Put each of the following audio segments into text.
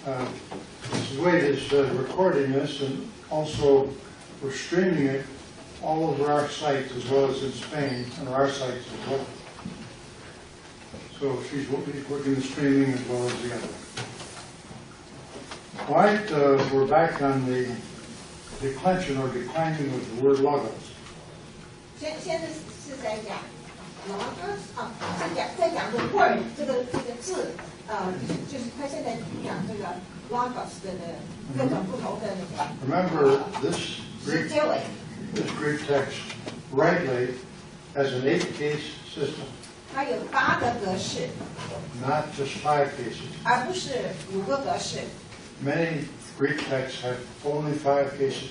Mrs. Waite is recording this, and also we're streaming it all over our sites as well as in Spain and our sites as well. So she's working the streaming as well as the other. Right, we're back on the declension or declining of the word logos. 现在是在讲 logos 啊，在讲这个 word 这个字，就是他现在讲这个 logos 的各种不同的那个。Remember this Greek text rightly has an 8-case system. 它有8个格式。Not just 5 cases. 而不是5个格式。Many Greek texts have only 5 cases.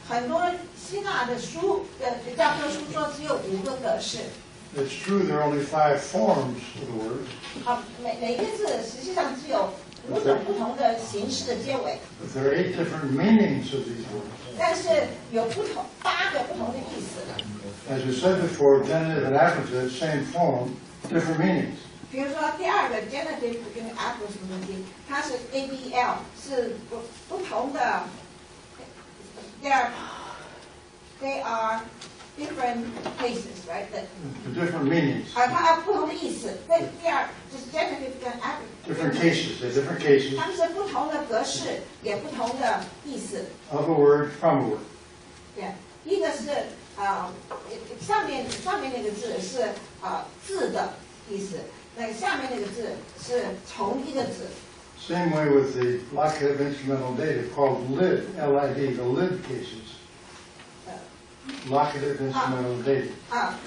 很多希腊的书教科书说只有5个格式。It's true there are only 5 forms of the words. 好，每个字实际上只有5种不同的形式的结尾。But there are 8 different meanings of these words. 但是有8个不同的意思。As we said before, genitive and ablative, same form, different meanings. 比如说第2个 genitive 跟 ablative 的问题，它是 ABL 是不同的。They are different cases, right? Different meanings. 它不同的意思。第2就是 genitive 跟 ablative. Different cases. They're different cases. 它们是不同的格式，也不同的意思。Of a word, from a word. 对，一个是上面那个字是字的意思，那个下面那个字是同一个字。Same way with the locative instrumental dative called lid, L-I-D, the lid cases. Locative instrumental dative.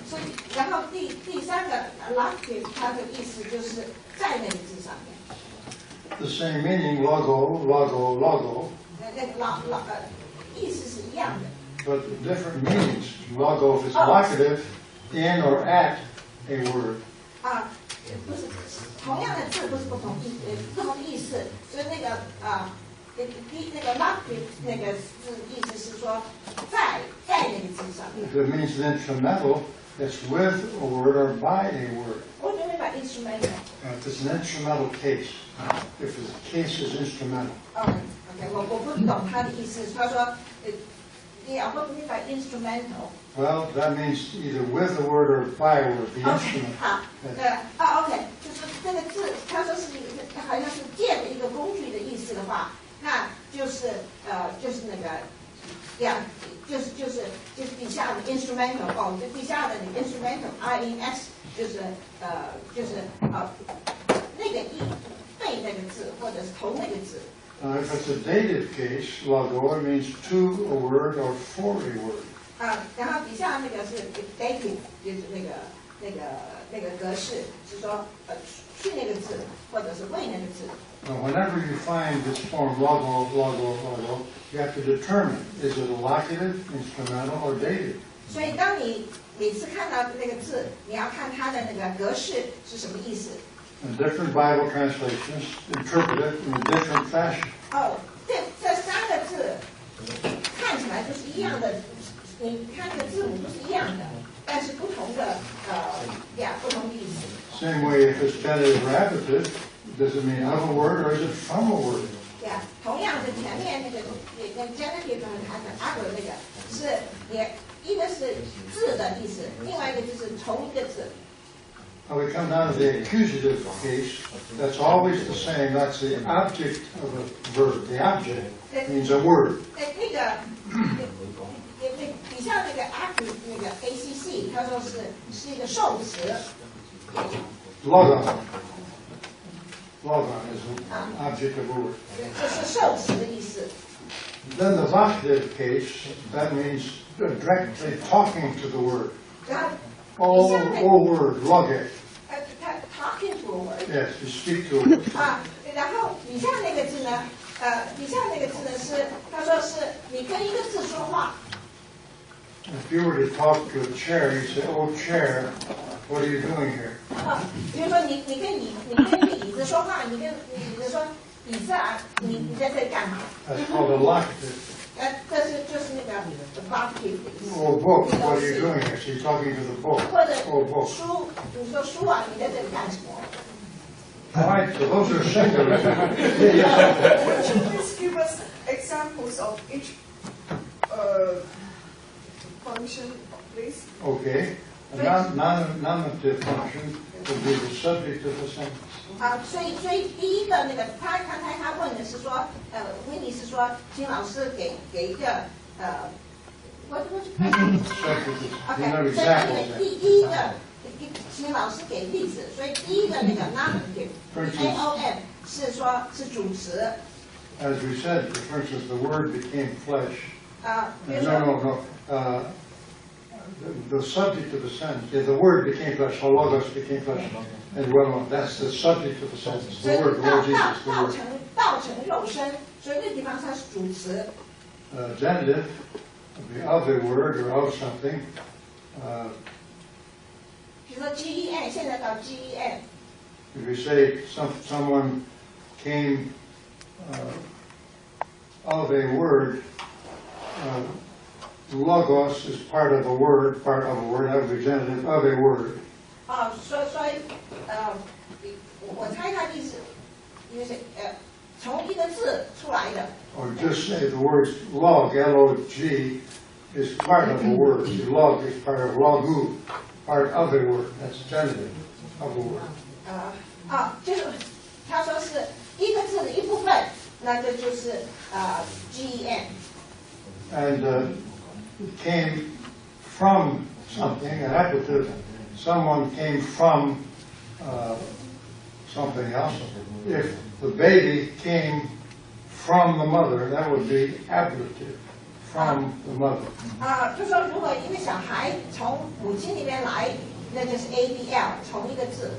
所以然后第3个 locative 它的意思就是在那个字上面。The same meaning, logo, logo, logo. 那个意思是一样的。But different meanings. Logo is locative in or at a word. 不是同样的字，不是不同的意思，所以那个那个 locative 那个字意思是说在那个字上面。If it means an instrumental, it's with a word or by a word. What do you mean by instrumental? If it's an instrumental case, if the case is instrumental. OK， 我不懂他的意思。他说，Yeah, what do you mean by instrumental? Well, that means either with a word or by a word. The instrument. 好，OK， 就是这个字，他说是好像是借的一个工具的意思的话，那就是那个。就是底下的 instrumental 就底下的那个 instrumental INS 就是那个对那个字或者是同那个字。If it's a dative case, logo, it means to a word or for a word. 然后底下那个是 dative， 就是那个格式，是说去那个字或者是为那个字。Whenever you find this form logo, logo, logo, you have to determine is it a locative, instrumental, or dative. 所以当你每次看到那个字，你要看它的那个格式是什么意思。And different Bible translations interpret it in a different fashion. 这3个字看起来都是一样的，你看这个字母都是一样的，但是不同的不同的意思。Same way, if it's genitive or ablative, does it mean of a word or is it from a word? 同样的前面那个 genitive 和 ablative 那个是一个是字的意思，另外一个就是同一个字。Now we come down to the accusative case. That's always the same. That's the object of a verb. The object means a word. 那个底下那个 active 那个 ACC， 他说是一个受词。Logon. Logon is an object of a word. 这是受词的意思。Then the vocative case, that means directly talking to the word. Oh, word, loge. Talking to a word. Yes, you speak to a word. 然后底下那个字呢？底下那个字呢是，他说是你跟一个字说话。If you were to talk to a chair, you say, "Oh, chair, what are you doing here?" 比如说你跟一个椅子说话，你跟椅子说，椅子啊，你在这里干嘛？ That's called a locative. 这是就是那个 vocative 的意思。Oh, book, what are you doing here? So you're talking to the book. 或者 Oh, book. 书，你说书啊，你在这里干什么？ All right, so those are singular. Would you please give us examples of each function, please? Okay. A nominative function would be the subject of the sentence. 所以第一个那个他问的是说，问题是说，请老师给一个what Subject is, you know, OK， 所以 examples. 第一个，请老师给例子。所以第一个那个 nominative，AOM 是说是主词。As we said, for instance, the word became flesh. 比如说 No. The subject of the sentence, the word became flesh, logos became flesh, and well, that's the subject of the sentence. 所 The 以 word, Lord Jesus, the 道 word. 成肉身，所以那地方它是主词。Genitive, of a word or of something. 比如说 GEN， 现在到 GEN。 If you say someone came of a word, logos is part of a word, that would be genitive of a word. 所以我猜他的意思就是从一个字出来的。Or just say the word log, L-O-G, is part of a word. Log is part of logu, part of a word. That's genitive of a word. 就是他说是一个字的一部分，那这就是GEN。 And came from something, an appellative. Someone came from something else. If the baby came from the mother, that would be ablative, from the mother. 就说如果一个小孩从母亲那边来，那就是 ABL， 从一个字。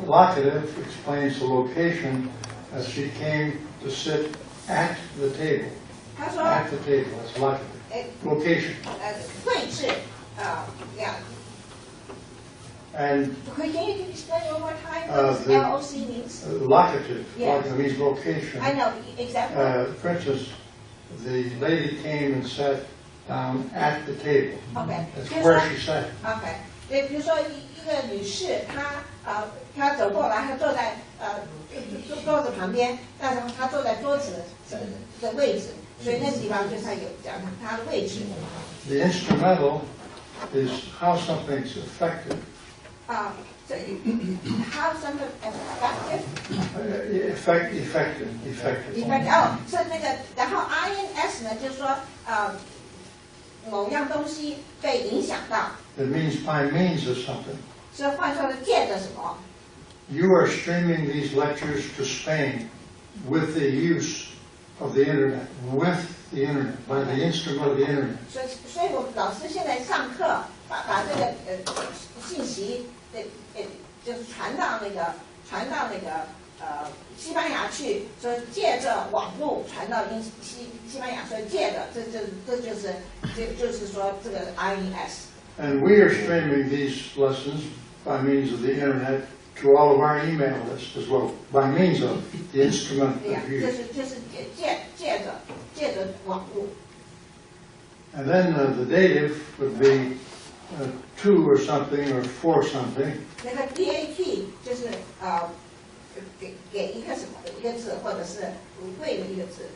Locative explains the location as she came to sit at the table. 他说 At the table, that's locative. Location. 位置yeah. And Can you explain one more time what the- LOC means? locative, Yeah. locative means location. I know, example. For instance, the lady came and sat down at the table. OK， That's 比如 where 说 she sat. OK， 对，比如说一个女士，她走过来，她坐在桌子旁边，但是她坐在桌子的位置，所以那地方就是有讲她的位置。 The instrumental is how something's affected. 所以 how something effective Effective. effect 是那个，然后 INS 呢，就是说某样东西被影响到， It means by means of something. 所以换说的借着什么？ You are streaming these lectures to Spain with the use of the internet, by the instrument of the internet. 所以我老师现在上课把这个信息就是传到那个西班牙去，所以借着网络传到西班牙，所以借着这就是说这个 INS。 And we are streaming these lessons by means of the internet to all of our email lists as well, by means of the instrument 对呀， of 就 use. 是借着网络。 And then the dative would be to or something or for something. 那个 DAT 就是给一个什么的一个字，或者是为了一个字。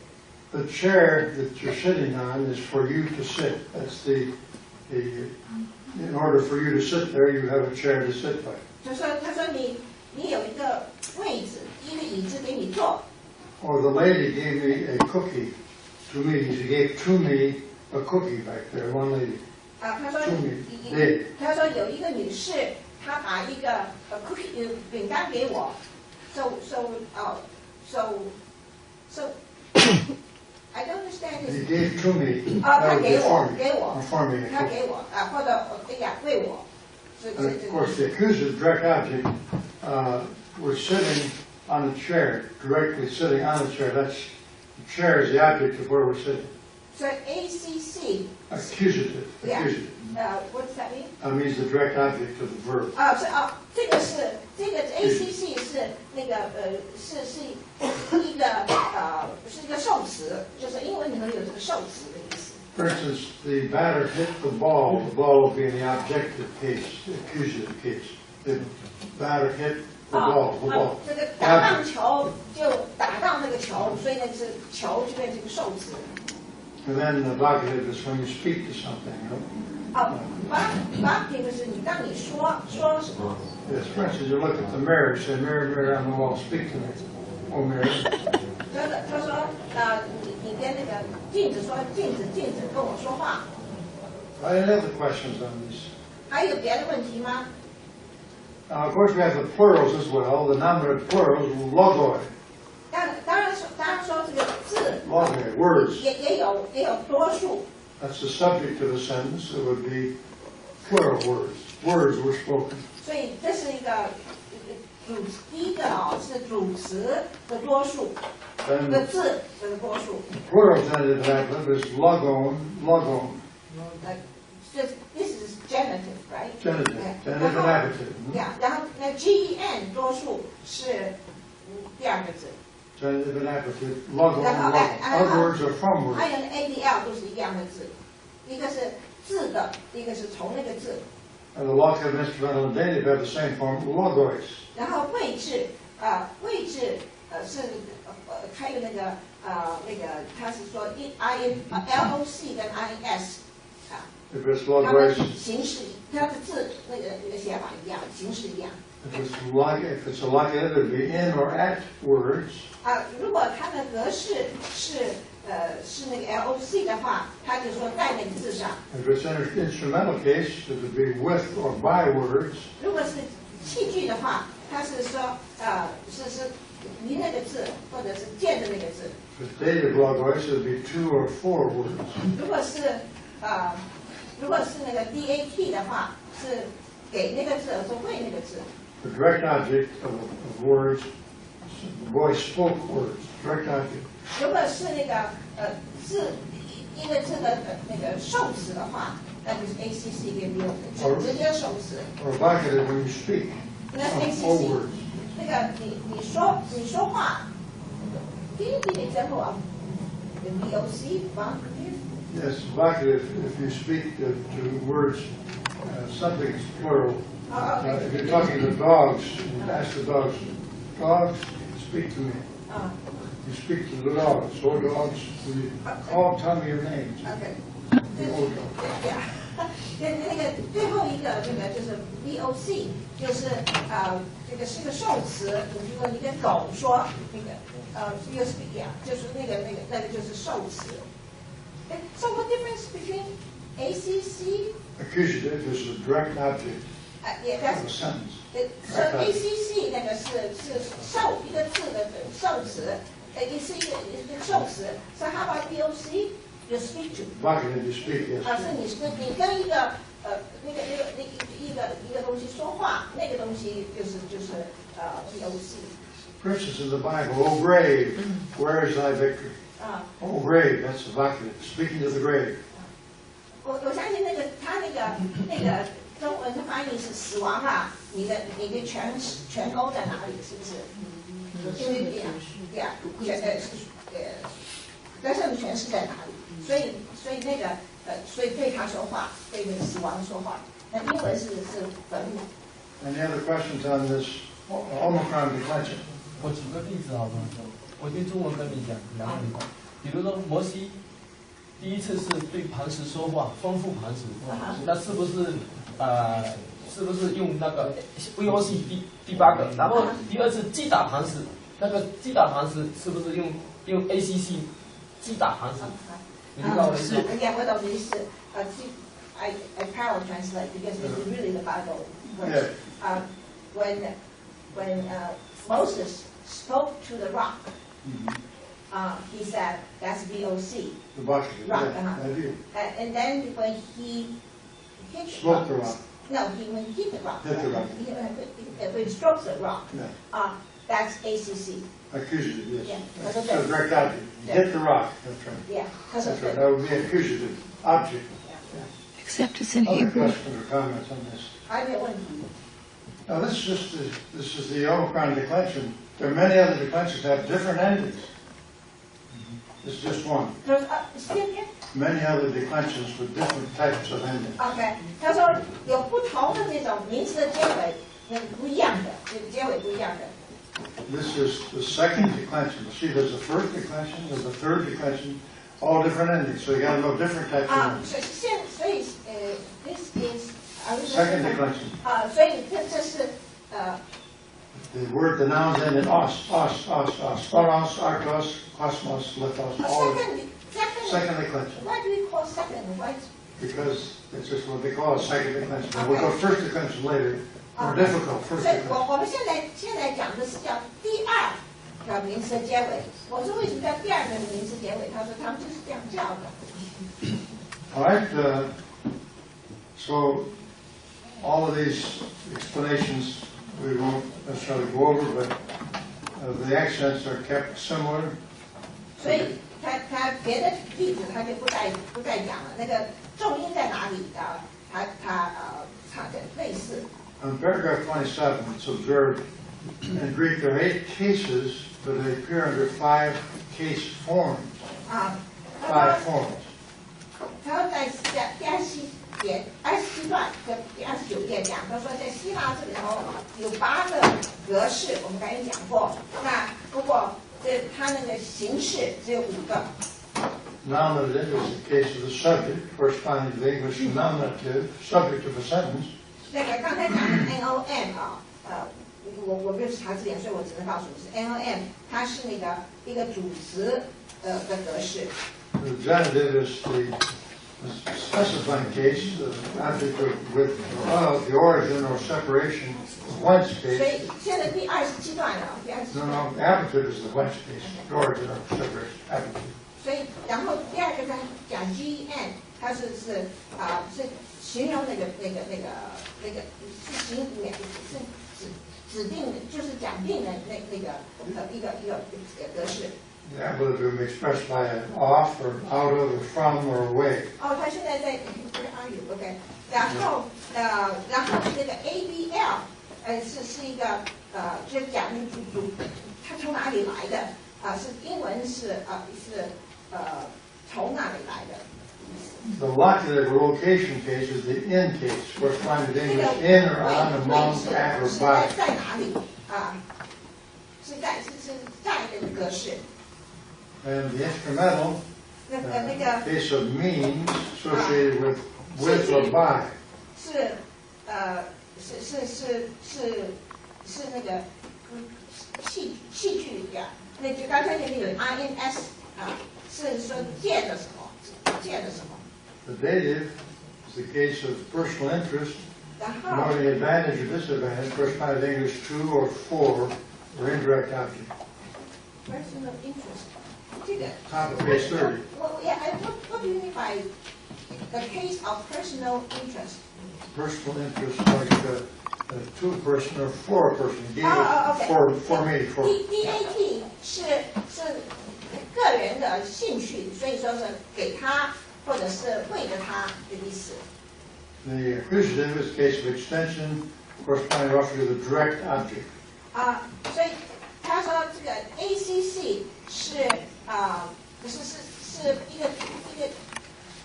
The chair that you're sitting on is for you to sit. That's in order for you to sit there, you have a chair to sit by. 他说你有一个位置，一个椅子给你坐。 Or the lady gave me a cookie to me. She gave to me a cookie back there, one lady. 他说 To me. Did. 他说有一个女士，她把一个cookie 饼干给我。So I don't understand He this. gave to me. 他 That would be 给我 for me. 给我 For me. 他给我或者为我。 And of course, the accusative direct object, we're sitting on a chair, directly sitting on a chair. The chair is the object of where we're sitting. So ACC. Accusative. Yeah. Accusative. What does that mean? Means the direct object of the verb. 这个ACC 是那个是一个受词，就是英文里头有这个受词的意思。 For instance, the batter hit the ball will be in the objective case, the accusative case. The batter hit football. 这个打棒球就打到那个球，所以那是球就变成一个受词。 And then the vocative is when you speak to something, you know? vocative 是你当你说什么。 Yes, for instance, you look at the mirror, you say, mirror, mirror on the wall, speak to me. Oh, mirror. 他说你跟那个镜子说，镜子跟我说话。 I didn't have the questions on these. 还有别的问题吗？ Of course, we have the plurals as well. The nominative plurals, logoi. 当然说这个字 Logoi, words. 也有多数。 That's the subject of the sentence. It would be plural words. Words were spoken. 所以这是一个第一个是主词的多数，的字的多数。 Plural genitive adjective is logon. This is genitive, right? Genitive adjective. Yeah, 然后那 gen 多数是第二个字。 Genitive adjective, logon. Other words are from words. 还有 adl 都是一样的字，一个是字的，一个是从那个字。 And the locative, instrumental, and dative have the same form, logois. 然后位置是还有那个他是说 loc 跟 is 啊， If it's 它们 logois, 形式它的字那个写法一样，形式一样。 if it's a locative, it would be in or at words. 如果它的格式是那个 loc 的话，他就说在那个字上。 If it's an instrumental case, it would be with or by words. 如果是器具的话，它是说是离那个字或者是见的那个字。 If it's dative logois, it would be to or for words. 如果是那个 dat 的话，是给那个字而是为那个字。 The direct object of words, the boy spoke words. Direct object. 如果是那个字一个字的那个受词的话，那就是 acc 跟 b 直接受词。 Or vocative when you speak. 那 All acc words. 那个你说话 ，Can you give an example of the voc vocative? Yes, vocative if you speak to words, subjects plural. If you're talking to dogs, you ask the dogs, dogs, speak to me. You speak to the dogs. Oh, dogs, you tell me your names. OK， Oh, dogs. 那个最后一个那个就是 voc，就是这个是个受词。比如说你跟狗说那个you speak， 就是那个就是受词。So what difference between acc? Accusative is the direct object Yeah, of a sentence. So acc 那个是受一个字的受词，也是一个受词。So how about voc? You speak to. Vocative, you speak, yes. 你跟一个一个东西说话，那个东西就是voc。 For instance, in the Bible, oh grave, where is thy victory? Oh grave, that's the vocative, speaking to the grave. 我相信他那个中文的翻译是死亡啊，你的全欧在哪里？是不是？因为在上面全是在哪里？所以那个所以对他说话，对那个死亡说话。那英文是坟墓。 Any other questions on this Omicron declension? 我举个例子好不好？我用中文跟你讲2个例子，比如说摩西第一次是对磐石说话，丰富磐石，那是不是用那个 VOC 第8个？然后第二次击打磐石，那个击打磐石是不是用 ACC 击打磐石？你知道我意思吗？我懂你意思。I parallel translate because it's really the Bible verse. When Moses spoke to the rock, he said that's VOC. The vocative, Rock, yeah, I do. And then when he hit Spoke the rock. No, when he hit the rock. Hit the rock. When he strokes the rock, Yeah. that's ACC. Accusative, yes. Yeah, That's that's the okay. direct object. Yeah. Hit the rock, that's right. Yeah, that's That's right, okay. that would be accusative, object. Except it's in Other Hebrew. questions or comments on this? 还没有问题。 Now, this is the Omicron declension. There are many other declensions that have different endings. This is just one. Say again. Many other declensions with different types of endings. OK，他说有不同的这种名词的结尾，不一样的，这个结尾不一样的。This is the second declension. See, there's the first declension, there's the third declension, all different endings. So you got to know different types of endings. 所以this is Second declension. 所以这是The word, the nouns end in os, oros, artos, kosmos, lithos, all. Second declension. Why do we call second? Why? Because it's just what they call a second declension. But we'll go first declension later. More difficult, first 所以 declension. 我们现在讲的是叫第二个名词的结尾。我说为什么叫第二个名词结尾？他说他们就是这样叫的。All right, so all of these explanations we won't necessarily go over, but the accents are kept similar. 所以他别的例子他就不再讲了。那个重音在哪里啊？它的类似。On paragraph 27, it's observed in Greek there are 8 cases, but they appear under 5 case forms. 5 forms. 他在第27段跟第29页讲，他说在希腊这里头有8个格式，我们刚才讲过。那不过它那个形式只有5个。Nominative is the case of the subject, corresponding to the English nominative, subject of a sentence. 那个刚才讲的 NOM 我没有查字典，所以我只能告诉你是 NOM， 它是那个一个主词的格式。The genitive is the specifying case, the object with the origin or separation, the whence 所 case. 以现在第27段了，第27 No, 段。 no, appellative is the whence case, the origin or separation, appellative. 所以然后第二个呢讲 GEN， 它是形容那个是指定的，就是讲定的那个一个格式。The appellative may be expressed by an off or out of or from or away. 他现在在OK， 然后这个 ABL 是一个就讲它从哪里来的是英文是从哪里来的。The locative or location case is the in case, corresponding to English in or on, among, at or by. 在哪里是在这个格式。And the instrumental case of means associated with or by. 是那个戏剧呀，那就刚才那个有 INS 是说借的什么？ The dative is the case of personal interest, denoting advantage or disadvantage, corresponding to English to or for or indirect object. Personal interest. 这个 Top of page 30. What do you mean by the case of personal interest? Personal interest like to a person or for a person. Okay. For me. For. DAT 是个人的兴趣，所以说是给他或者是为了他的意思。 The accusative is a case of extension, corresponding roughly to the direct object. 所以他说这个 ACC 是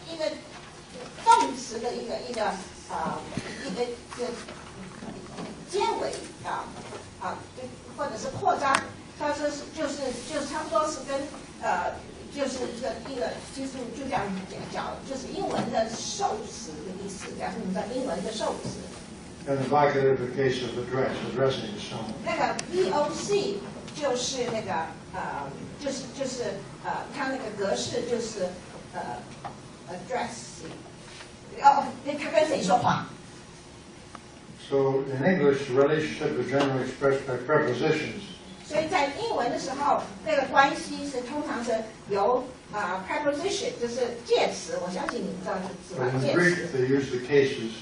一个动词的一个结尾或者是扩张，他说是就是差不多是跟就是一个就是就这样讲，就是英文的受词的意思，假如你知道英文的受词。 And the vocative is a case of addressing someone. 那个 VOC 就是那个它那个格式就是addressing， 他跟谁说话？ So in English, the relationship is generally expressed by prepositions. 所以在英文的时候，那个关系是通常是由preposition， 就是介词。我相信你知道这个 But 词吧？ in 介 Greek, 词。 they use the cases.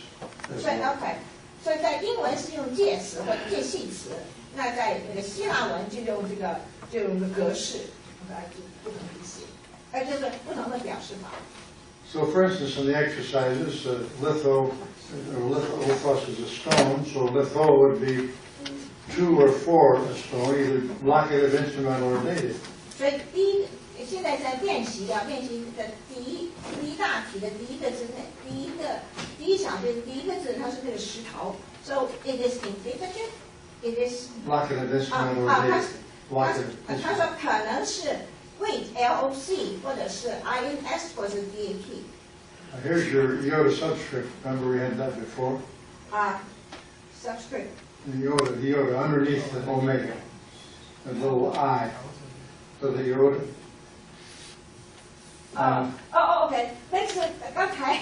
As 所以 well. OK， 所以在英文是用介词或者介系词，那在那个希腊文就用这个格式来不同的意思，就是不同的表示法。 So for instance, in the exercises, lithos is a stone, so litho would be to or for a stone, either locative, instrumental, or dative. 所以现在在练习的第一大题的第一个字，第一小节第一个字，它是那个石头， So it is indicative. It is Locative instrumental 他 dative. Locative 他 instrumental. 说可能是 Waite LOC 或者是 INS 或者 DAT Here's your iota subscript. Remember we had that before? subscript. The iota underneath the omega, the little I. So the iota. OK， 那是刚才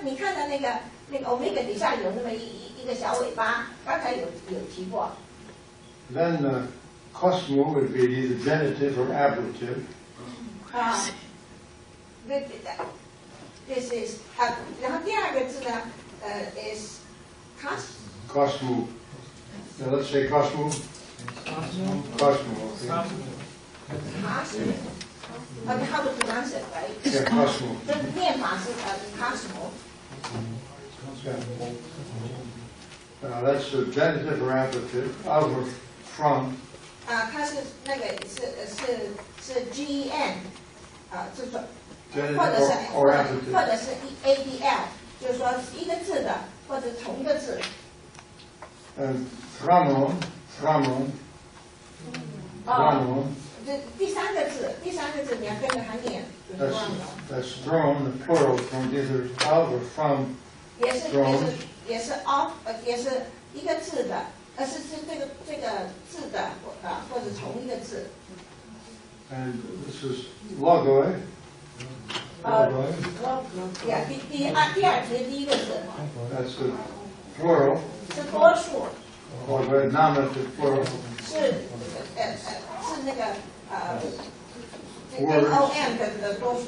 你看到那个omega 底下有那么一个小尾巴，刚才有提过。Then cosmo would be either genitive or ablative. This is 然后第二个字呢is Cosmo. Now let's say cosmo. Cosmo. Okay. How to pronounce it, right? Yeah, cosmo. 这念法是cosmo。 That's a genitive or ablative. Of or from. 它是那个是 GEN 这种，或 Genitive 者是 ABL， 就是说一个字的或者同一个字。And thromon. 这第三个字你要跟着它念。That's thrown, the plural, from either of or from. 也是 of 也是一个字的，是这个字的或者同一个字。And this is logoi.第二题第一个字 That's the plural. 是多数， Logoi, nominative plural. 是那个NOM 的多数。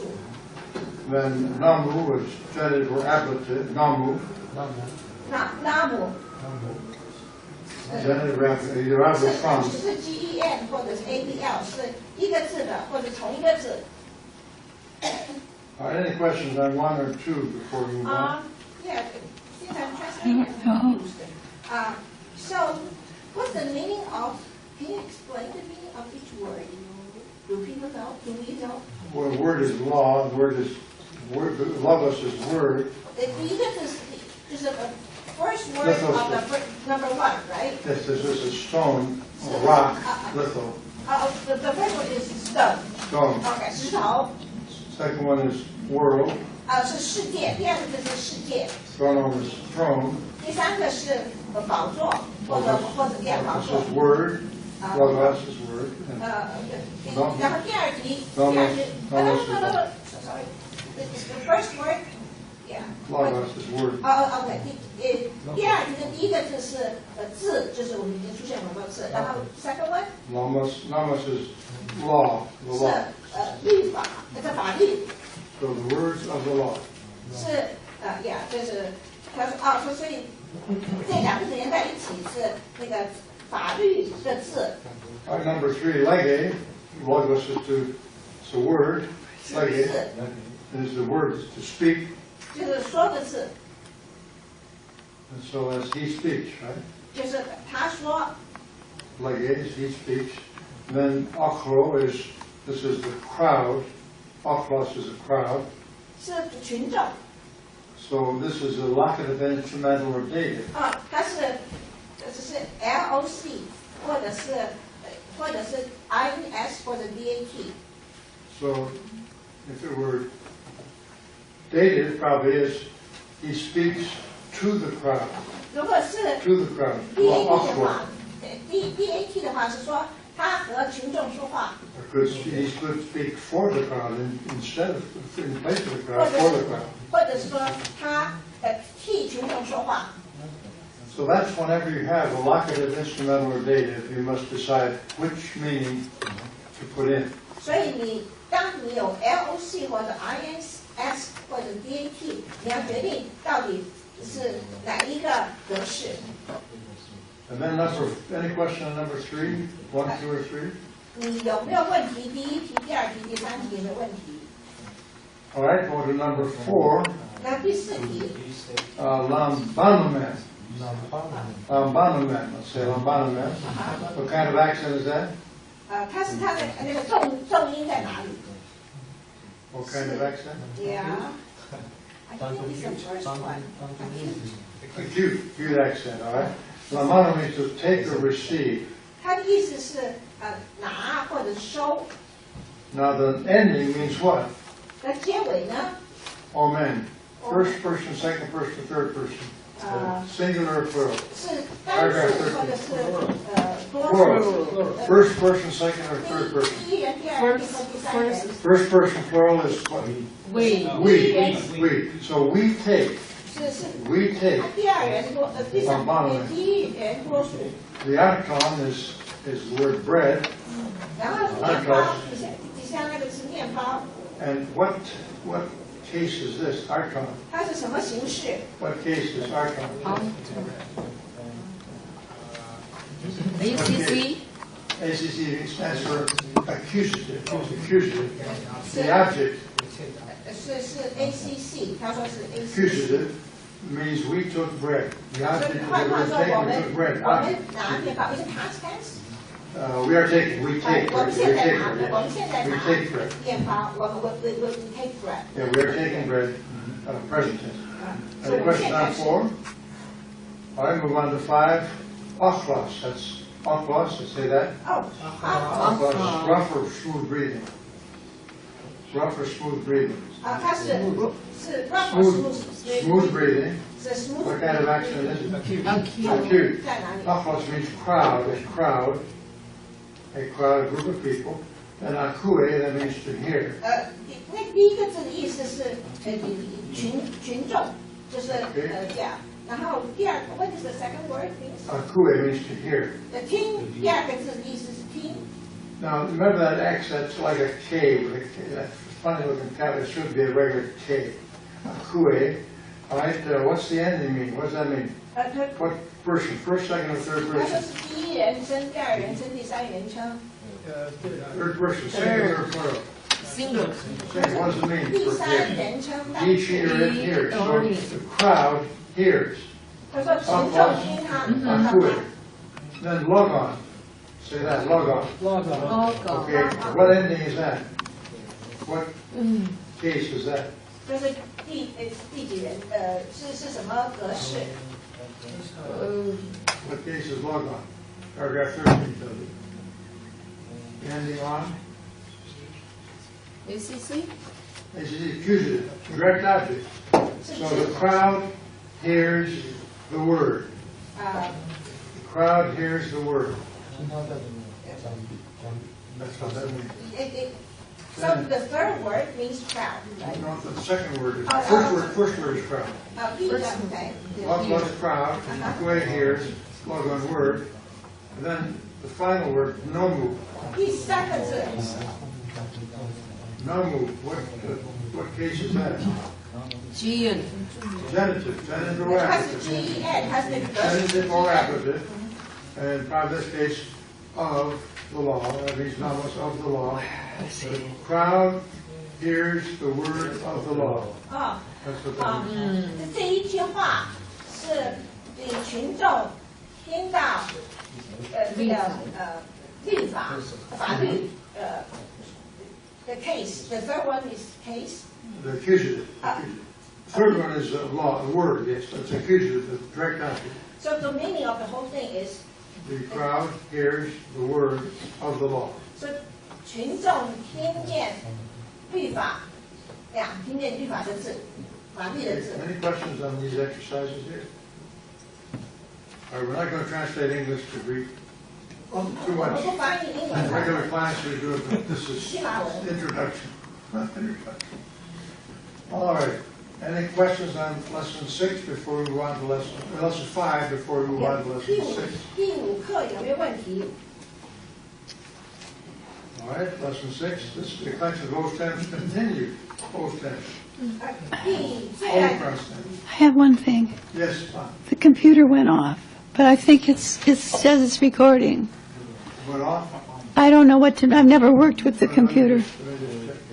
Then namu is genitive or ablative. Namu. 那姆 Genitive or ablative, either of or from. 是 GEN 或者是 ABL， 是一个字的或者同一个字。Any questions on one or two before we move on? Yeah, since I'm translating. So, what's the meaning of? Can you explain the meaning of each word? Do people know? Do we know? Well, word is law. Word. Logos is word. 第一个字就是 the first word of the first, number one, right? This is a stone, a rock, litho. The first one is stone. Stone. Okay, 石头。 Second one is world. 是世界，第二个字是世界。 Throne is throne. 第三个是宝座，或者宝 This 座。 is word. Logos is word. 然后第二题，sorry, the first word, yeah. Logos is word. OK， 第二题的第一个字是字，就是我们已经出现很多次，然后 second one Nomos is law. The 是 law. 律法，这法律 So the words of the law. 是yeah， 就是他说所以这两个字连在一起是那个法律的字。Number 3, lege. Logos is a word. Lege is the word to speak. 就是说的字， And so as he speaks, right? 就是他说， Lege is he speaks. And then ochro is, this is the crowd. Ochlos is a crowd. 是群众。 So this is a locative instrumental or dative. 它是LOC 或者是 INS 或者 DAT。 So if it were dative, probably is he speaks to the crowd. 如果是 To the crowd. DAT 的 Ochlo. 话，DAT 的话是说他和群众说话， He could speak for the crowd instead of in place of the crowd, for the crowd. 或者是说他替群众说话。 So that's whenever you have a locative instrumental or dative, you must decide which meaning to put in. 所以当你有 LOC 或者 INS 或者 DAT， 你要决定到底是哪一个格式。 And then any question on number 3? 1, 2, or 3? 你有没有问题？第一题、第二题、第三题有没有问题？ All right, go to number 4. 那第四题， Lambanumet. Lambanumet. Let's say Lambanumet. What kind of accent is that? 它是它的那个重音在哪里 What kind of accent?？Yeah, I think it's the first one. acute accent, all right? Lamano means to take or receive. 它的意思是拿或者收。 Now the ending means what? 那结尾呢？ All men. First person, second person, third person. Singular or plural? 是单数或者是多数。 Plural. First person, second or third person. 第一人、第二人、第三人。 First person plural is what? We. We. So we take. 是。 We take. 第二人多，第三人第一人多数。 The archon is the word bread. 然后面包底下那个是面包。 And what case is this? Archon. 它是什么形式？ What case is archon? ACC. ACC stands for accusative. Accusative. The object. 是 ACC， 他说是 ACC。 Accusative means we took bread. The 所 object 以 is 换 we 句话 were 说，我 taking, 们 we took bread. 我们拿面包，是 past tense。 We are taking, we take 我 bread. 们 We 现在 take 拿， bread. 我们现在 We 拿 take bread. 面包，我 take bread。 Yeah, we are taking bread. Present tense. 所以 Any 我们现 questions 在 on 是 4? All right, move on to 5. Ochlos. That's ochlos. Let's say that. 哦， Ochlos is rough or smooth breathing. Rough or smooth breathing. 它是 rough Smooth breathing. 是 smooth。 What kind of accent is it? Acute. Acute. 在哪里？ Ochlos means crowd, a crowd group of people. And akue, that means to hear. 那第一个字的意思是群众，就是这样。然后第二个 ，what is the second word means？ Akue means to hear. 听，第二个字的意思是听。 Now, remember that X, that's like a K, with a K, that funny looking capital, it should be a regular K. Akue. All right, what's the ending mean? What does that mean? 它 What person? First, second, or third 他说 person? 是第一人称、第二人称、第三人称。 Third person, singular or plural? Single. Single. What does it mean 第 for 三 hear? 人称单 He, 数。 she, or it hears. So the crowd hears. 他说群众听他。 Akue. Then log on. Say that, log on. Okay, what ending is that? What case is that? 就是第几人？是什么格式？ What case is log on? Paragraph 13 does it. Ending on? ACC. This is accusative, direct object. So the crowd hears the word. The crowd hears the word. That's what that means. So the third word means crowd, right? No, the second word is, Oh, first word is crowd. 第一个对。 Log on is crowd, Akue hears, log on word. And then the final word, nomu. 第三个字 Nomu, what case is that? Gene. Genitive, genitive or 它是 apposite. GEN，它是那个格式。 Genitive or apposite. And probably this case, of the law, that means nomos of the law. The crowd hears the word of the law. 啊 That's what that 啊 means.，这一句话是群众听到这个律法the case. The third one is case. The accusative. Third one is law, the word, yes, that's accusative, the direct object. So the meaning of the whole thing is The crowd hears the word of the law. 是群众听见律法，听见律法的字，法律的字。 Any questions on these exercises here? All right, we're not going to translate English to Greek. Too 我 much. 不翻译英文 Regular 嘛， class we do it, this is 西马文。 introduction. Introduction. All right. Any questions on lesson 6 before we move on to lesson 5 before we move on to 第 lesson 6? 第五课有没有问题？ All right, lesson 6. This declension of those tense continued. Those tense. 第最 Old 爱 present tense. I have one thing. Yes, Tom. The computer went off, but I think it says it's recording. Went off. I don't know what to. I've never worked with the computer. Let me just check it.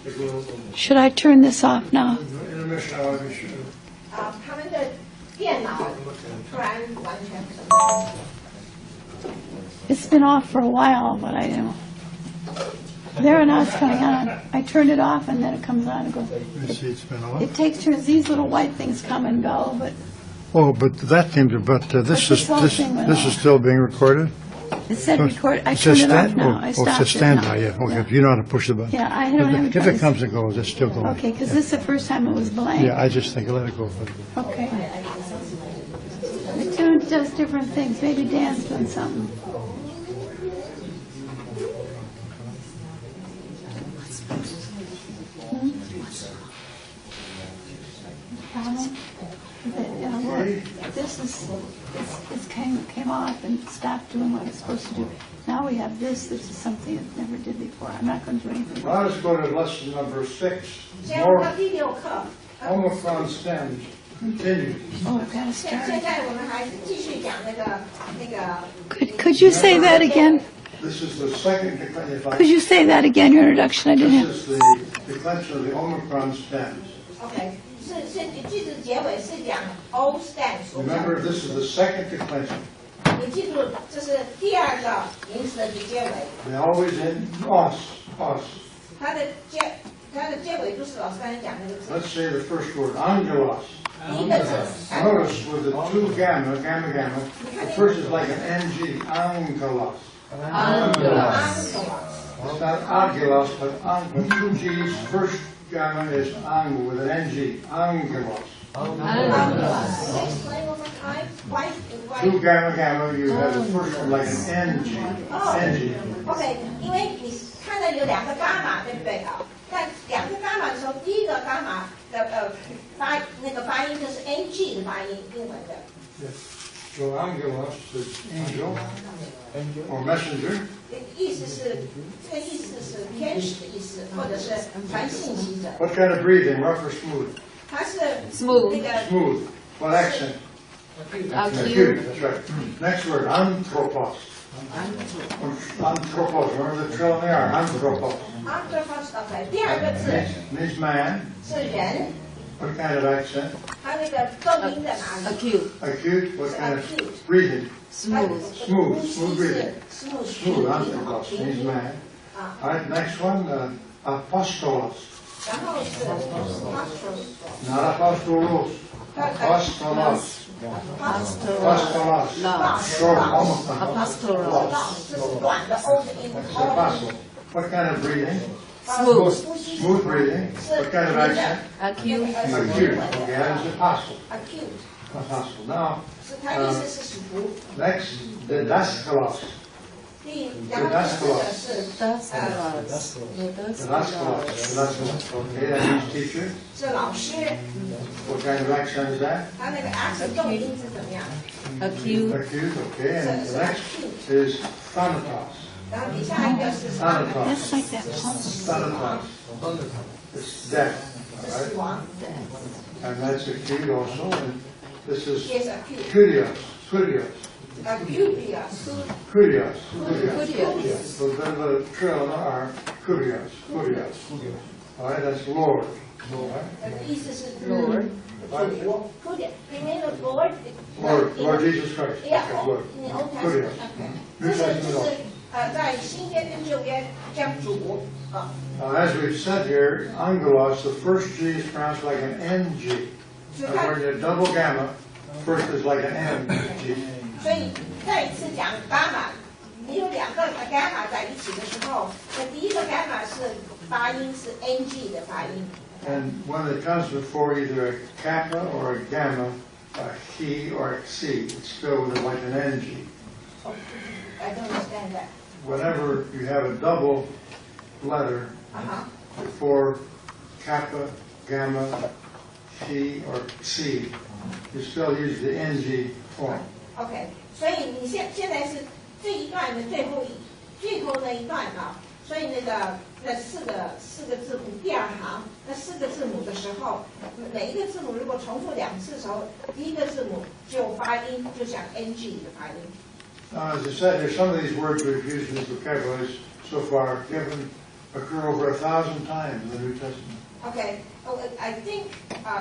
Take a little Should I turn this off now? intermission, I'll be sure. 他们的电脑突然完全不能。 It's been off for a while, but I don't. There now it's coming on. I turned it off and then it comes on and goes. You see it's been off. It takes turns. These little white things come and go, but Oh, but that came to, this is, this is still being recorded? It said record, I It says turned it off stand, now, I it stopped says it standby, now. yeah, okay, you know how to push the button. Yeah, I don't have a If it choice. comes and goes, it's still going. Okay, because this is the first time it was blank. Yeah, I just think, let it go. Okay. The tune does different things, maybe Dan's doing something. Problem? This is, it came off and stopped doing what it's supposed to do. Now we have this is something it never did before. I'm not going to do anything. Now let's go to lesson number 6. 这样 More 到第6课。 Omicron stems. Continue. Oh, I've got to 现 start. 在我们还继续讲那个。 Could you say that again? This is the second declension. Could you say that again, your introduction? I didn't This have. is the declension of the Omicron stems. OK，是句子结尾是讲 O stand 所 Remember, this is the second declension. 你记住，这是第2个名词的结尾， They always end os. 它的结尾就是老师刚才讲那个字。 Let's say the first word, angelos. 第一个字， Notice with the two gamma, the first is like an ng, angelos. It's not angelos, but with two G's. First gamma is ang with an ng, angelos. Explain one more time. Why? Two gamma, you have the first one like an ng. OK， 因为你看到有2个伽马，对不对啊？但2个伽马的时候，第一个伽马的发音就是 ng 的发音，英文的。 So angelos is angel or messenger. 意思是这个意思是天使的意思，或者是传信息者。 What kind of breathing, rough or smooth? 它是 Smooth 那个 Smooth. What accent? Acute. That's right. Next word, anthropos. Anthropos. Remember the trill in the R. Anthropos. anthropos OK， 第2个字 Means man. 是人， What kind of accent? 它那个重音在哪里？ Acute. Acute. What kind of breathing? Smooth. Smooth breathing. smooth Anthropos means man. All right. Next one, apostolos. 然后是 apostolos， Not apostolos. Apostolos. Apostolos. Short, almost. Apostolos. 这是短的 O 的音 Apostle. What kind of breathing? Smooth. Smooth breathing. What kind of accent? Acute. Acute. Okay, that is apostle. acute， Apostle. Now, 是它意思是属乎。 next, didaskalos. 然后这个是 Didaskalos. Okay, that means teacher. 是老师， What kind of accent is that? 他那个 accent 重音是怎么样？ Acute. Acute. Okay, and the next is thanatos. 然后底下一个是 Thanatos. That's like that pump. Thanatos. It's death. 死亡， And that's acute also. And this is 也是 acute， kurios. Kurios. acute Kurios. Kurios. So a bit of a trill in the R. Kurios. Kurios. All right, that's Lord. All right. 意思是 Lord， Put it, the name of Lord. Lord Jesus Christ. Yeah, Okay, Lord. in the Old Kurios. Testament. New 这是 Testament 在新约跟旧约将主啊， Now, as we've said here, angelos, the first G is pronounced like an NG. 所以 And 他 when you double gamma, first is like an NG. 所以再一次讲伽马，你有2个伽马在一起的时候，那第一个伽马是发音是 NG 的发音。 And when it comes before either a kappa or a gamma, a he or a xi, it's still with like an NG. I don't understand that. Whenever you have a double letter before kappa, gamma, he or xi, you still use the NG form. OK， 所以你现在是这一段的最后那一段啊，所以那四个字母第2行那4个字母的时候，每一个字母如果重复2次的时候，第一个字母就发音就像 NG 的发音。 Now, as I said, there's some of these words we've used in these vocabularies so far occur over 1,000 times in the New Testament. OK， I think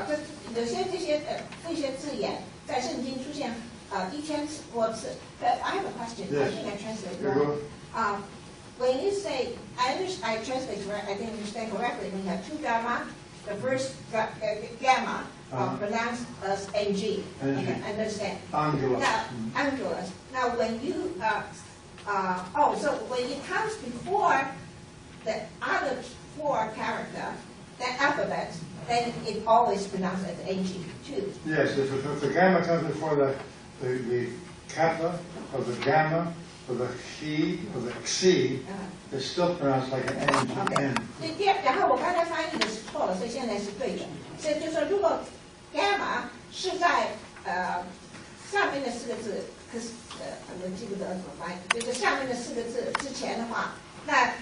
这有些这些字眼在圣经出现1000多次。But I have a question. Yes. I think I translate Here you wrong. When you say I translate correct, I didn't understand correctly. When you have 2 gamma, the first gamma pronounced as ng. NG. Okay, understand. Angular. Now, angular. Now, when you so when it comes before the other four character, the alphabet, then it always pronounced as ng too. Yes, if the gamma comes before the kappa or the gamma or the chi or the xi, it's still pronounced like an N. 对，然后我刚才翻译的是错了，所以现在是对的。所以就说，如果 gamma 是在上面的四个字，可是我记不得怎么翻译，就是下面的四个字之前的话，那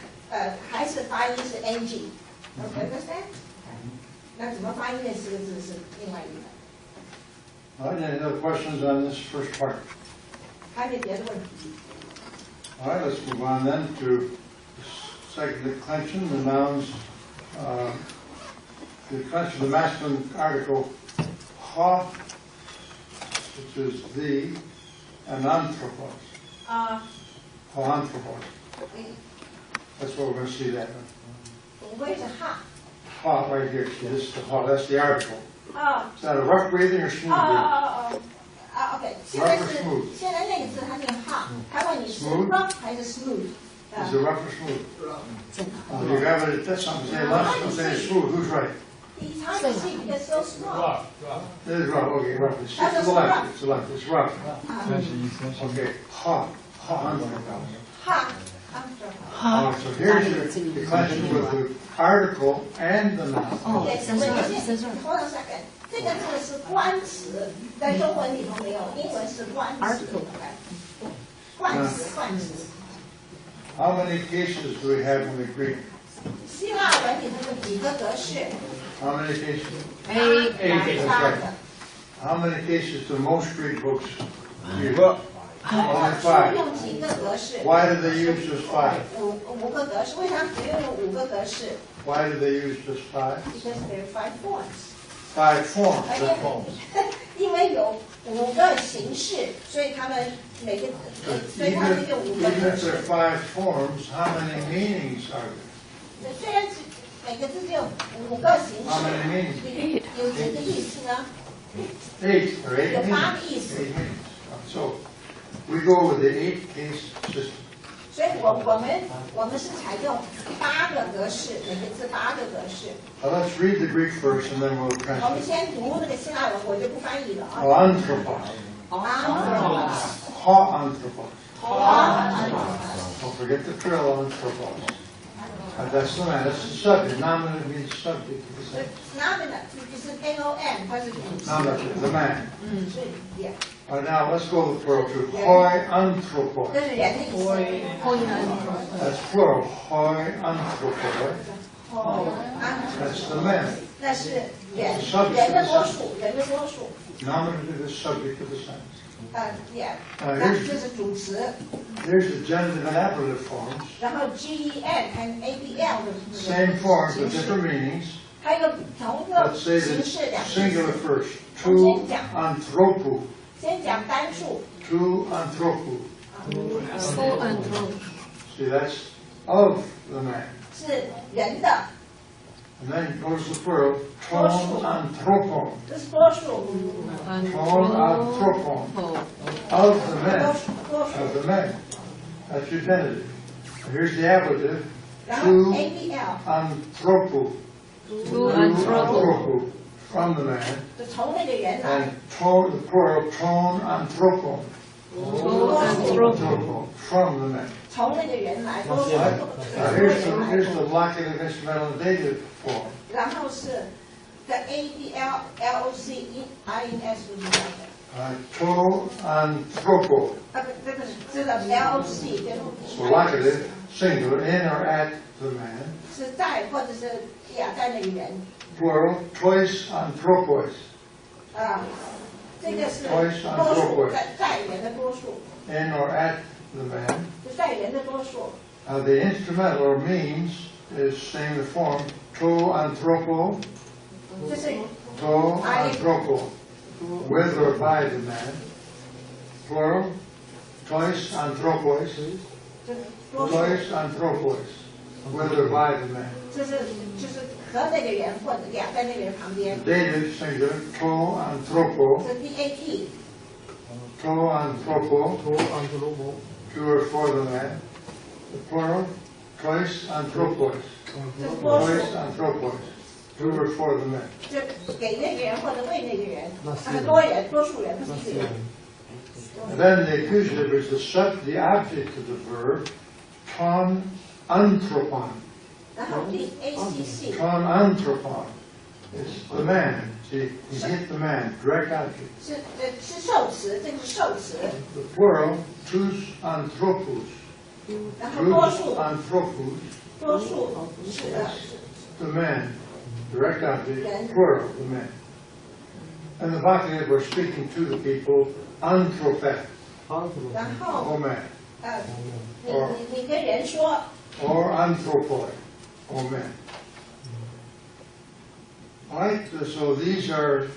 还是发音是 ng。understand？ 那怎么发音那四个字是另外一个。All right, any other questions on this first part? 还没别的问题。 All right, let's move on then to the second declension, the nouns, the declension of the masculine article ha, which is the, and anthropos. Anthropos. That's what we're going to see that. Where's the ha? Ha, right here. See, this is the ha. That's the article. Oh. Is that a rough breathing or smooth breathing? OK， 现在那个字它念 ha， 他问你是 rough 还是 smooth？ Is it rough or smooth? You have it, that's something, say rough, some say smooth. Who's right? It's hard to see because it's so small. It is rough, okay, rough. It's to the left, it's the left, it's rough. Okay, ha, anthropos. Ha, anthropos. So here's your declension with the article and the noun. Hold on a second. 这个字是官词，在中文里头没有，英文是官词。官词。 How many cases do we have in the Greek? 希腊文里头有几个格式？ How many cases? 8个。 How many cases do most Greek books use? Only 5. 用几个格式？ Why do they use just 5? 五个格式，为啥只用5个格式 Why do they use just 5?？Because there are 5 forms. 5 forms. 因为有5个形式，所以他们每个，所以他们用5个 Even 格 if 式 there are 5 forms, how many meanings are there? 虽然是每个字只有5个形 How many 式， meanings? 有几个意思呢？ 8 or 8 有 meanings. 8个意思。 8 meanings. So we go with the 8-case system. 所以我们是采用8个格式，每个字8个格式。 Now let's read the Greek first, and then we'll 我们 translate. 先读那个希腊文，我就不翻译了啊。 Anthropos. Ha anthropos. Don't forget the trill anthropos. That's the man. That's the subject. Nominative means subject. Nominative 就是 NON， 它是主词。 Nominative, the man. 是 yeah。 Now let's go to the plural too. Hoi anthropos. 这是人的意思。 That's plural. Hoi anthropos. That's the man. 那是人的多数，人的多数。 Nominative is subject of the sentence. Yeah， here's 那就是主词。 Here's the genitive and ablative forms. 然后 GEN 和 ABL 的 Same forms with different meanings. 还有同一个 Let's say 形 the 式两个 singular 意思。 first. Tu anthropou. 先讲单数。 Tu anthropou. See, that's of the man. 是人的， And then goes the plural. Ton anthropon. 这是多数。 Ton anthropon. Of the men. 多 Of 数。 the men. That's your genitive. Here's the ablative. 然后 Tu ABL anthropou. Tu anthropou. From the man. 就从那个人来。 And ton, the plural. Ton anthropon. Anthropon. From the man. 从那个人来，多数。 Now here's the locative instrumental and dative form. 然后是 the ABL LOC INS 是这样的。 To anthropo. 不是，这个 LOC 跟 So locative, singular, in or at the man. 是在或者是在那个人。 Plural, tois anthropos. 这个是多数，在人的多数。 In or at the man. 就在人的多数。 The instrumental or means is same the form. To anthropo. 这是 To anthropo. With or by the man. Plural, tois anthropos. 多数。 Tois anthropos. whether by the man. 就是和那个人或者两在那个人旁边。 David singular, to anthropo, 是 DAT， to anthropo, pure for the man. The plural, tois anthropos, 这是多数， tois anthropos, pure for the man. 就给那个人或者为那个人，很多人，多数人，不是一个人。 And then the accusative is the object of the verb, ton anthropon. 然后 DACC， Ton anthropon is the man. See, he hit the man, direct object. 是受词，这个是受词。 The plural, tus anthropos. 然后多 Tus 数， anthropos, 多数是 the man, direct object, plural, the man. And the vocative, we're speaking to the people, anthropet, 然后 o man, 你跟人说， or anthropoi, o man. All right, so these are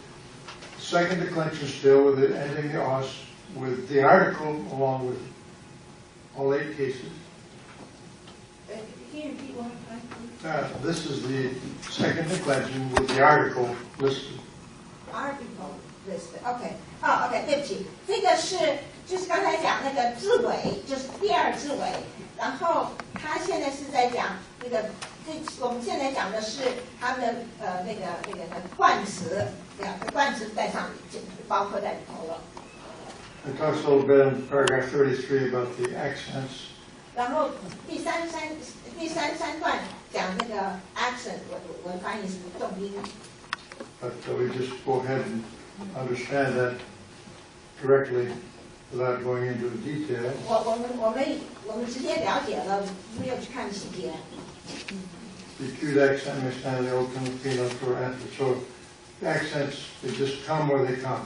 second declension still with it ending the os with the article along with all 8 cases. Can you repeat one more time, please? This is the second declension with the article listed. Article list, OK，OK，对不起，这个就是刚才讲那个字尾，就是第二字尾，然后他现在是在讲那个，我们现在讲的是他们那个冠词，两个冠词在上面就包括在里头了。 It talks a little bit in paragraph 33 about the accents. 然后第三段讲那个 accent， 我翻译是重音。 But we just go ahead and understand that directly without going into the detail. 我们直接了解了，没有去看细节。 The acute accent understand the old Filipino for answer. So the accents, they just come where they come.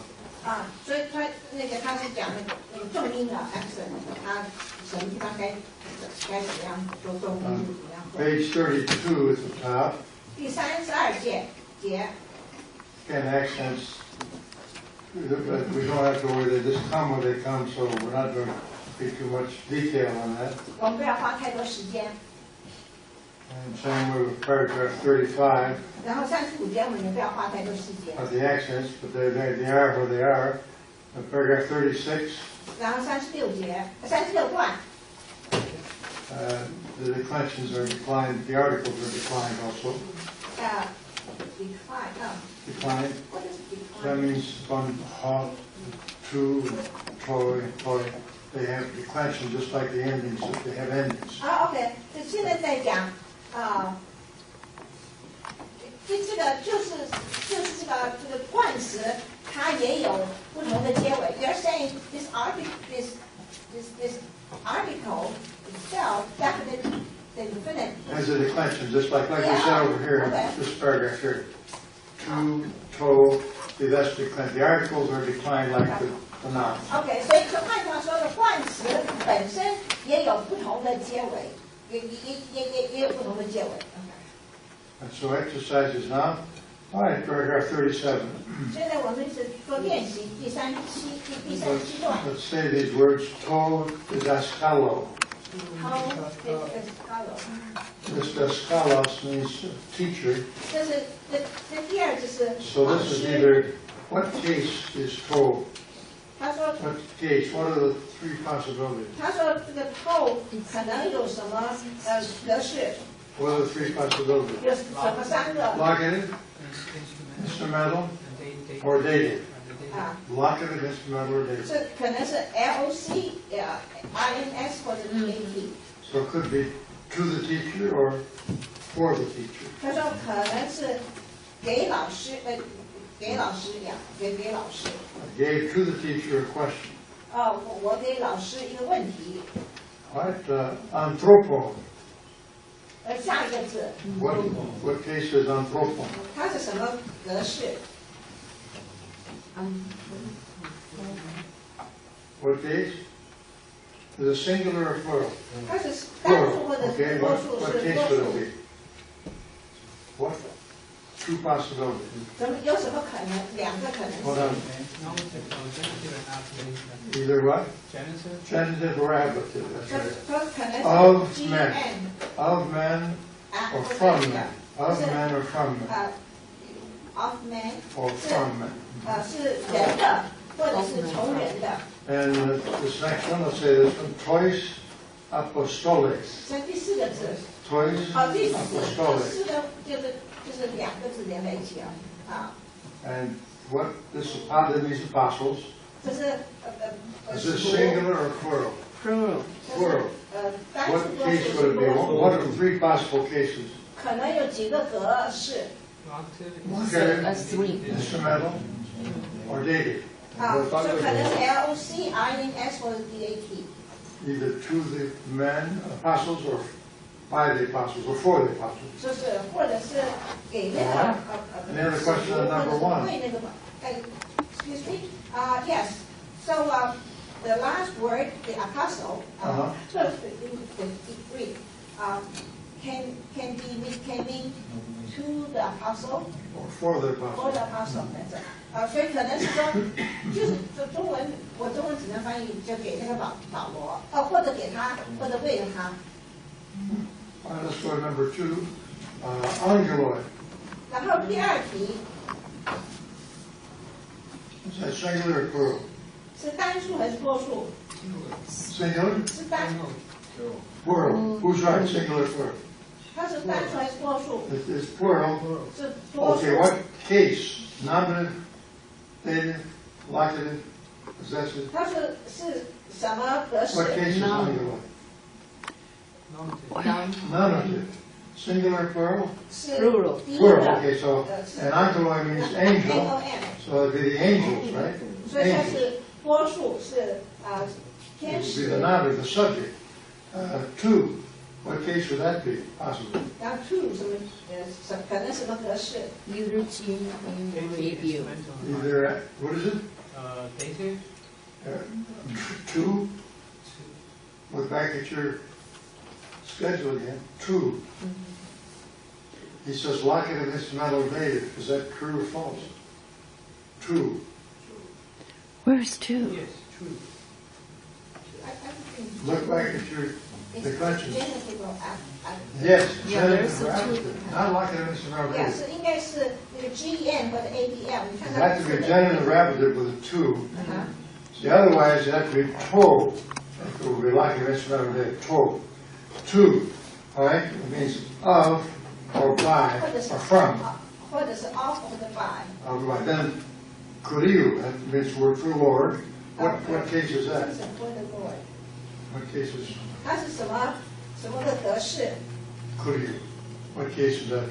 所以他是讲那个重音的 accent， 他什么地方该怎么样做重音就怎么样做。 Page 32 at the top. 第32节。 Again, accents, but we don't have to worry, they just come where they come, so we're not going to be too much detail on that. 我们不要花太多时间。 And same with paragraph 35. 然后35节我们也不要花太多时间。 Of the accents, but they are where they are. Paragraph 36. 然后36段。 The declensions are declined, the articles are declined also. Decline. What is That decline? means from ha, to, toy, toy. They have declension just like the endings, if they have endings. OK， 现在在讲这个就是这个冠词，它也有不同的结尾。You're saying this article itself definitely definite. As a declension, just like we said over here, Okay. this paragraph here. To, to, see, that's declined. The articles are declined like the nouns. OK， 所以就换句话说的，冠词本身也有不同的结尾，也有不同的结尾。And so exercises now. All right, paragraph 37. 现在我们是做练习第37段。 Let's say these words. To didascalo. Didascalos means teacher. 这是这第二就是 So 老 this is 师。 either, what case is to? 他说 What case? What are the 3 possibilities? 这个 to 可能有什么格式， What are the 3 possibilities? 有什么3个 Locative, instrumental, or dative. 啊？ Locative, instrumental, or dative. 是可能是 LOC INS 或者 DAT。 So it could be to the teacher or for the teacher. 他说可能是给老师给老师呀，给老师。 I gave to the teacher a question. 我给老师一个问题。 All right, anthropo. 下一个字， What case is anthropo? 它是什么格式？ What case? Is it singular or plural? 它是单数或者是 Okay, 多 what 数 case 是多 would it 数 be? What? To possibilities. 有什么可能？两个可能 Hold 性。 on. Either what? Genitive or ablative. That's 说 right. 说可能 Of 是 men. GN Of men 啊， or 或者 from 一个 men. Of men or from men. of man Or from men. 是人的，或者是从人的。 And this next one, let's say this one, tois apostoles. 这第四个字， Tois 第 apostoles. 四个就是两个字连在一起啊。 And what this these apostles, 这是 is this singular or plural? Plural. Plural. 单数 What 多 case 数 would 是 it be? 多数， What are the three possible cases? 可能有几个格式 Locative, three. instrumental, or dative. 啊，就可能是 LOC、INS 或者 DAT。 Either to the men, apostles, or by the apostles, or for the apostles. 就是或者是给那个 Any other question on number one? 为那个excuse me, yes. So the last word, the apostle, read, can mean to the apostle Or for the or the apostles. apostle. 所以可能是说，就是中文，我中文只能翻译就给那个保罗，或者给他，或者为了他。 All right, let's go to number 2, angeloi. 然后第二题 Is that singular or plural? 是单数还是多数？ Singular? 是单， Plural. Who's right, singular or plural? 它是单数还是多数？ It's plural. 是多数。 Okay, what case? Nominative, dative, locative, possessive? 它是什么格式？ What case is angeloi? Nominative. Singular or plural? 是 Plural. 第一 Plural. 个， Okay, so an angeloi means angel. AOM， So it'd be the angels, right? 所以它 Angels. 是多数，是天 It would be 使 the。nominative, the subject. 2. What case would that be? Possible. 然后 to 可能什么格式？ Eulogy and review. Either, what is it? dative. 2. Look back at your schedule again. 2. He says locative, instrumental, dative. Is that true or false? 2. Where's two? Yes, true. Look back at your declensions. Genitive or Yes, Yeah, there's genitive or a two. adjective. Not locative, instrumental, yeah, dative. 是应该是那个 GN 或者 ABL， 你看 It 它 has to be genitive or adjective with a 2. 啊 See, otherwise, it has to be to. It would be locative, instrumental, dative. To. 2. All right? It means of, or by, 或者是 or from. 或者是 off 或者 by。 Right. Then, kuriu, that means word for Lord. What case is that? 是或者 Lord， What case is 它是什么的格式？ kuriu? What case is that?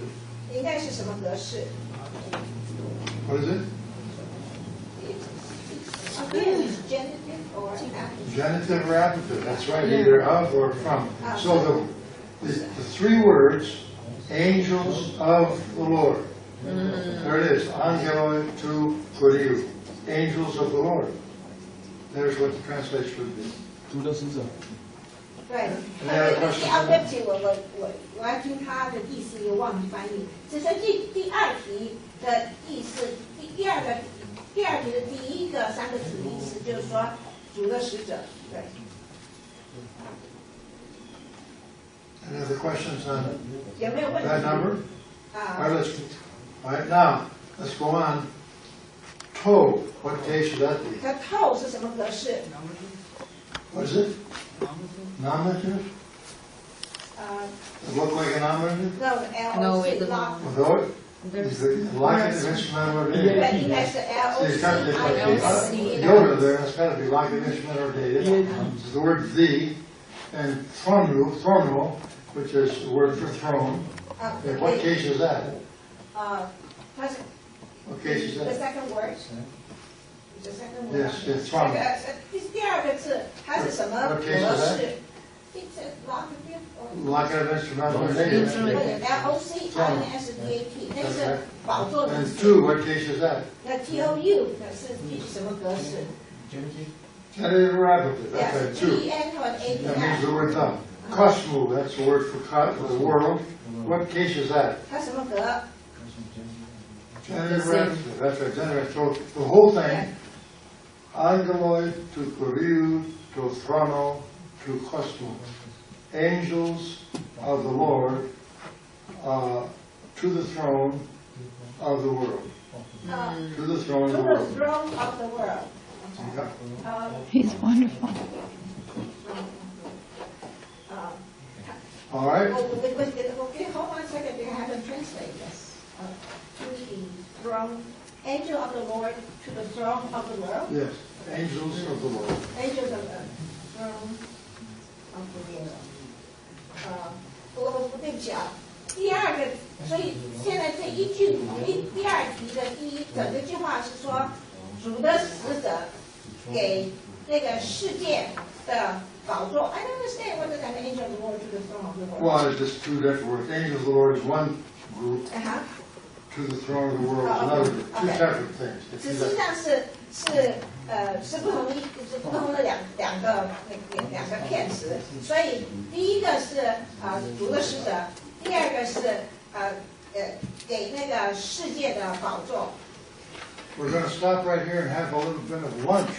应该是什么格式 What is it? ？Again, is genitive or adjective? Genitive or adjective. That's right, either of or from. So the 3 words, angels of the Lord. There it is, angeloi tu kuriu. Angels of the Lord. There's what the translation would be. 主的使者。对，那第objective 我要听他的意思，又忘记翻译。只是第二题的意思，第二题的第一个3个字的意思就是说主的使者，对。 Any other questions on 有没有问题？ that number? All right, 啊， all right, now, let's go on. To, what case should that be? 它透是什么格式？ What is it? Nominative? It look like a nominative? No, No, it LOC doesn't. lock， Although it is the locative instrumental or dative. 对，应该是 See, it's got to LOC be Yoda there, it's got to be locative instrumental or dative. It's the word the, and throno, which is the word for throne. Okay, what case is that? 它是 What case is the that? second word。The second word. Yes, it's from. 第二个字它是什么格 What case is that? 式？ It's a locative or Locative instrumental or 或 dative. 者 LOC INS DAT，那个是宝座的意 And 思。 two, what case is that? 那 TOU 那是什么格式？ Genitive or adjective, that's Yes, right, two. GN 或者 That means the ABL。 word thumb. Cosmo, that's the word for the world. What case is that? 它什么格？ Generative, that's right, generative. So the whole thing, angeloi to kuriou, to throno, to cosmos. Angels of the Lord to the throne of the world. To the throne of to the the world. throne of the world. Yeah. He's wonderful. All right? Okay, hold on a second, I haven't translated this. To the throne, angel of the Lord, to the throne of the world. Yes, angels of the Lord. Angels of the throne of the world. 我对不起啊，第二个，所以现在这一句第二题的整个句话是说，主的使者给那个世界的宝座。I don't understand what does that mean, angel of the Lord to the throne of the world. Well, it's just two different words. Angels of the Lord is one group. To the throne of the world is another group. Two separate things. 实际上是不同的两个片词，所以第一个是主的使者，第二个是给那个世界的宝座。We're going to stop right here and have a little bit of lunch.